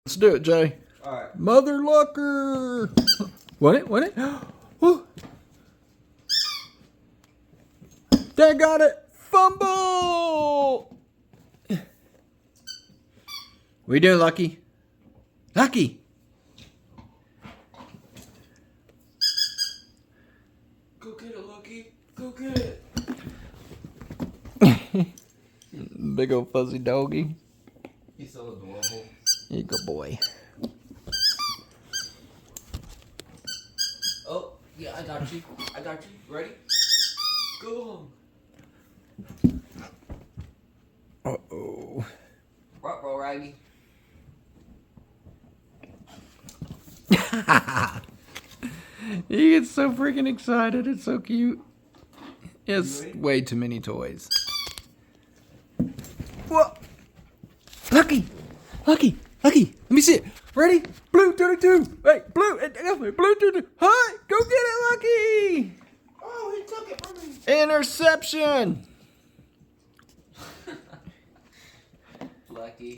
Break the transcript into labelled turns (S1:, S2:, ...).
S1: Let's do it, Jay.
S2: All right.
S1: Mother Lucker. Won it? Won it? Woo. Dad got it. Fumble. What you doing, Lucky? Lucky.
S2: Go get it, Lucky. Go get it.
S1: Big old fuzzy doggy.
S2: He's so adorable.
S1: You good boy.
S2: Oh, yeah, I got you. I got you. Ready? Go.
S1: Uh-oh.
S2: Ruh-roh, Raggy.
S1: He gets so freaking excited. It's so cute. It's way too many toys. Whoa! Lucky! Lucky! Lucky! Let me see it. Ready? Blue 32. Hey, blue. Blue 32. Hi! Go get it, Lucky!
S2: Oh, he took it from me.
S1: Interception!
S2: Lucky.